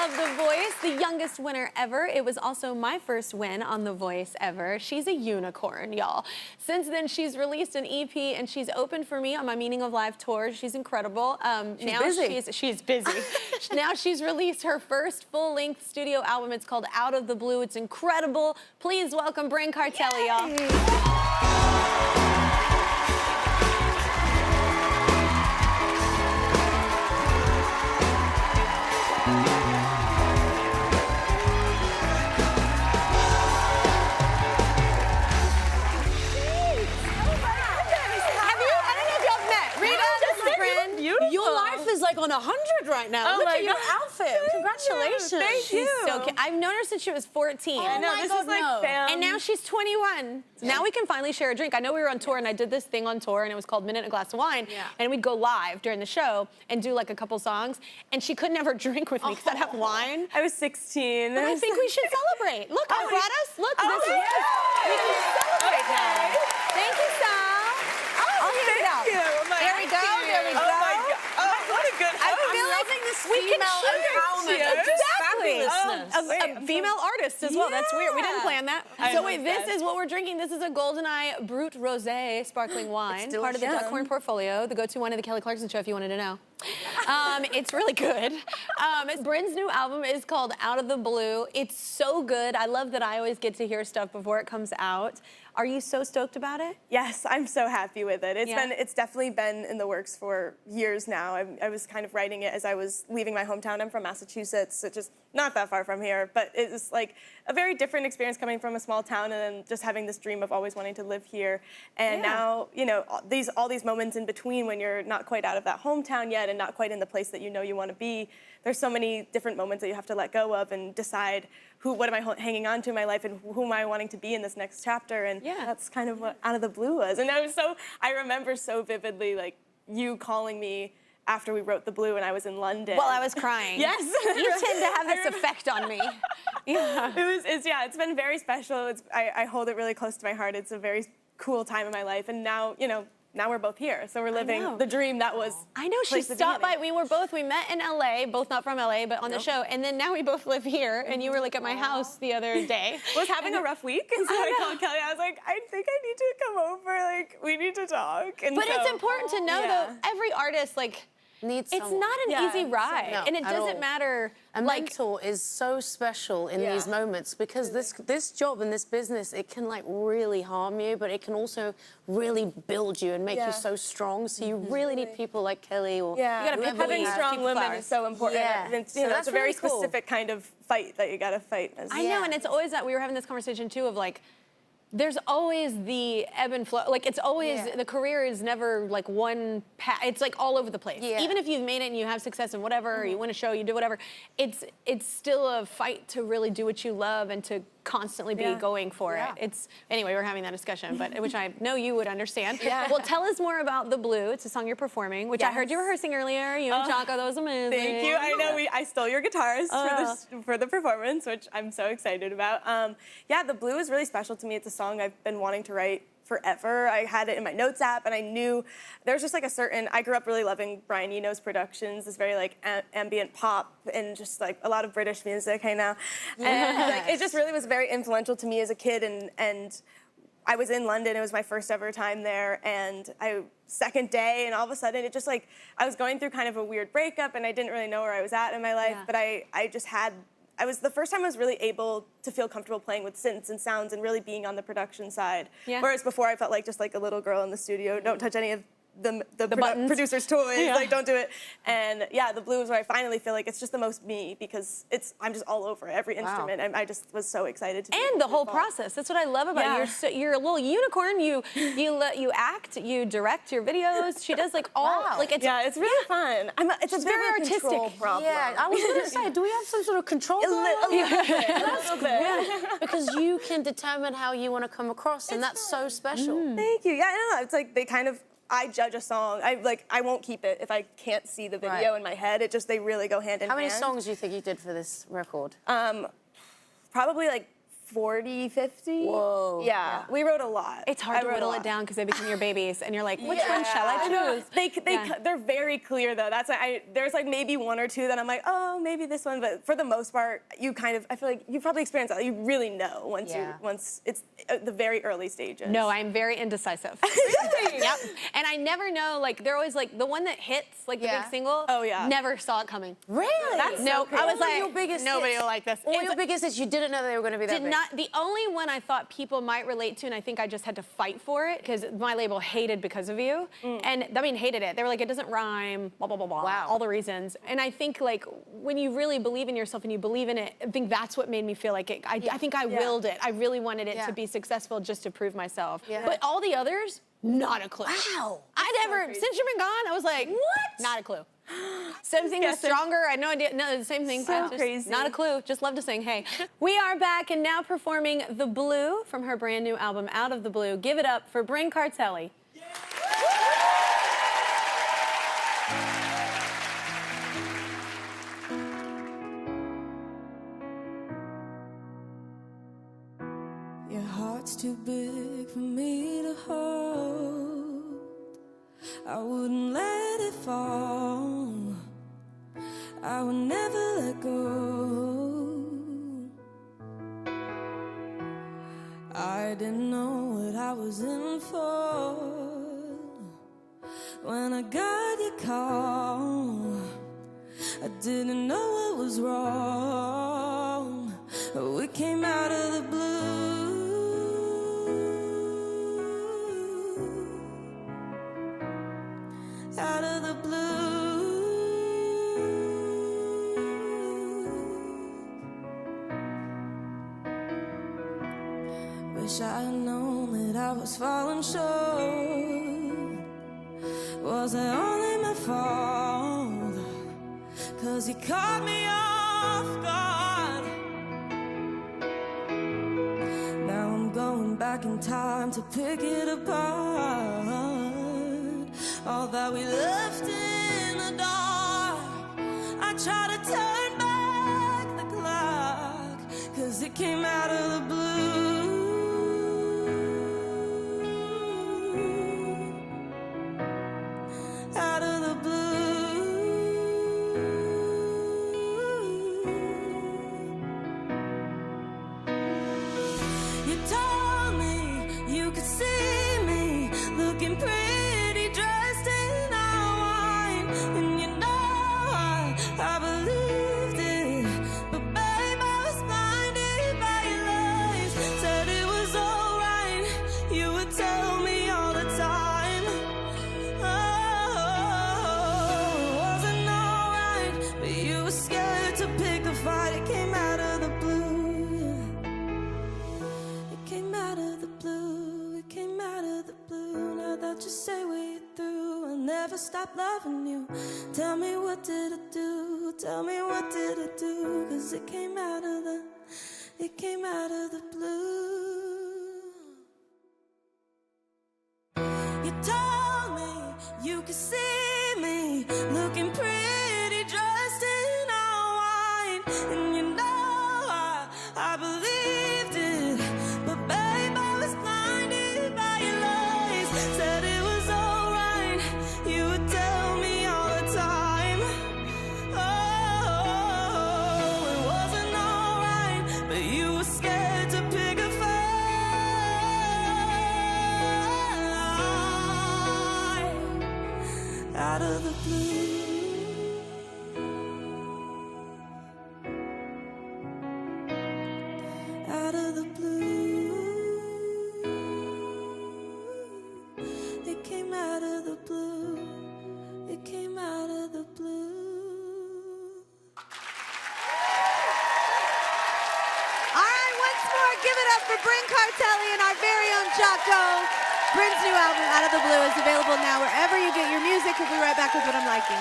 of The Voice, the youngest winner ever. It was also my first win on The Voice ever. She's a unicorn, y'all. Since then, she's released an EP and she's opened for me on my Meaning of Life tour. She's incredible. She's busy. Now she's released her first full-length studio album. It's called Out of the Blue. It's incredible. Please welcome Brynn Cartelli, y'all. Your life is like on 100 right now. Look at your outfit. Congratulations. Thank you. So cute. I've known her since she was 14. I know, this is like fam. And now she's 21. So now we can finally share a drink. I know we were on tour and I did this thing on tour and it was called Minute and a Glass of Wine. Yeah. And we'd go live during the show and do like a couple songs. And she could never drink with me because I'd have wine. I was 16. But I think we should celebrate. Look, I brought us. Look, this is we can celebrate now. Thank you, Sal. Oh, thank you. There we go. There we go. Oh my God. Oh, what a good I feel like we can empowerment. Exactly. A female artist as well. That's weird. We didn't plan that. So wait, this is what we're drinking. This is a Goldeneye Brut Rosé sparkling wine, part of the Duckhorn portfolio, the go-to wine of the Kelly Clarkson Show if you wanted to know. It's really good. Brynn's new album is called Out of the Blue. It's so good. I love that I always get to hear stuff before it comes out. Are you so stoked about it? Yes, I'm so happy with it. It's definitely been in the works for years now. I was kind of writing it as I was leaving my hometown. I'm from Massachusetts, which is not that far from here, but it was like a very different experience coming from a small town and then just having this dream of always wanting to live here. And now, you know, all these moments in between when you're not quite out of that hometown yet and not quite in the place that you know you want to be, there's so many different moments that you have to let go of and decide what am I hanging on to in my life and who am I wanting to be in this next chapter, and that's kind of what Out of the Blue was. And I remember so vividly, like, you calling me after we wrote The Blue and I was in London. Well, I was crying. Yes. You tend to have this effect on me. Yeah. It's been very special. I hold it really close to my heart. It's a very cool time in my life, and now, you know, now we're both here, so we're living the dream that was. I know, she stopped by. We met in LA, both not from LA, but on the show, and then now we both live here, and you were like at my house the other day. I was having a rough week, and so I called Kelly. I was like, I think I need to come over, like, we need to talk. And but it's important to know, though, every artist, like, it's not an easy ride, and it doesn't matter. A mentor is so special in these moments because this job and this business, it can like really harm you, but it can also really build you and make you so strong. So you really need people like Kelly or having strong women is so important. And So that's a very specific kind of fight that you got to fight. I know, and it's always that we were having this conversation too of like, there's always the ebb and flow. Like, it's always, the career is never like one path. It's like all over the place. Even if you've made it and you have success in whatever, or you win a show, you do whatever, it's still a fight to really do what you love and to constantly be going for it. Anyway, we're having that discussion, but which I know you would understand. Well, tell us more about The Blue. It's a song you're performing, which I heard you rehearsing earlier. You and Chaco, that was amazing. Thank you. I know I stole your guitars for the performance, which I'm so excited about. Yeah, The Blue is really special to me. It's a song I've been wanting to write forever. I had it in my notes app, and I knew there's just like I grew up really loving Brian Eno's productions, this very like ambient pop and just like a lot of British music, hey now. And like, it just really was very influential to me as a kid, and I was in London, it was my first ever time there, and second day, and all of a sudden it just like, I was going through kind of a weird breakup and I didn't really know where I was at in my life, but it was the first time I was really able to feel comfortable playing with synths and sounds and really being on the production side. Whereas before I felt like just like a little girl in the studio, don't touch any of the producer's toys, like don't do it. And yeah, The Blue is where I finally feel like it's just the most me because I'm just all over every instrument. And I just was so excited to the whole process. That's what I love about you. You're a little unicorn. You act, you direct your videos. She does like all like it's really fun. It's a very artistic problem. Yeah, I was gonna say, do we have some sort of control? A little bit. Because you can determine how you want to come across, and that's so special. Thank you. Yeah, I know. It's like I judge a song. I won't keep it if I can't see the video in my head. They really go hand in hand. How many songs do you think you did for this record? Probably like 40, 50. Whoa. Yeah, we wrote a lot. It's hard to whittle it down because they become your babies, and you're like, which one shall I choose? They're very clear though. That's why there's like maybe one or two that I'm like, oh, maybe this one. But for the most part, you kind of, I feel like you probably experienced that. You really know once it's the very early stages. No, I'm very indecisive. Really? Yep. And I never know, like, they're always like, the one that hits, like the big single, never saw it coming. Really? That's so crazy. I was like, your biggest nobody hits. will like this. All your biggest hits, you didn't know they were going to be that big. The only one I thought people might relate to, and I think I just had to fight for it, because my label hated Because of You. And, I mean, hated it. They were like, it doesn't rhyme, blah, blah, blah, blah. Wow. All the reasons. And I think, like, when you really believe in yourself and you believe in it, I think that's what made me feel like it. I think I willed it. I really wanted it to be successful just to prove myself. But all the others, not a clue. Wow. Since you've been gone, I was like, what? Not a clue. Same thing with Stronger. I had no idea. No, the same thing. So Just crazy. Not a clue. Just love to sing. Hey. We are back and now performing The Blue from her brand new album, Out of the Blue. Give it up for Brynn Cartelli. Your heart's too big for me to hold. I wouldn't let it fall. I would never let go. I didn't know what I was in for when I got your call. I didn't know what was wrong. We came out of the blue. Out of the blue. Wish I had known that I was falling short. Was it only my fault? 'Cause you caught me off guard. Now I'm going back in time to pick it apart. All that we left in the dark. I try to turn back the clock, 'cause it came out of the blue. Out of the blue. You told me you could see me looking pretty, dressed in our wine. And you know I believed it, but babe, I was blinded by your lies. Said it was alright, you would tell me all the time. Oh, it wasn't alright, but you were scared to pick a fight. It came out of the blue. It came out of the blue. It came out of the blue. Now that you say we're through, I'll never stop loving you. Tell me, what did I do? Tell me, what did I do? 'Cause it came out of the blue. You told me you could see me looking pretty, dressed in our wine. And you know I believed it, but babe, I was blinded by your lies. Said it was alright, you would tell me all the time. Oh, it wasn't alright, but you were scared to pick a fight. Out of the blue. Out of the blue. It came out of the blue. It came out of the blue. All right, once more, give it up for Brynn Cartelli and our very own Jocko. Brynn's new album, Out of the Blue, is available now wherever you get your music. We'll be right back with What I'm Liking.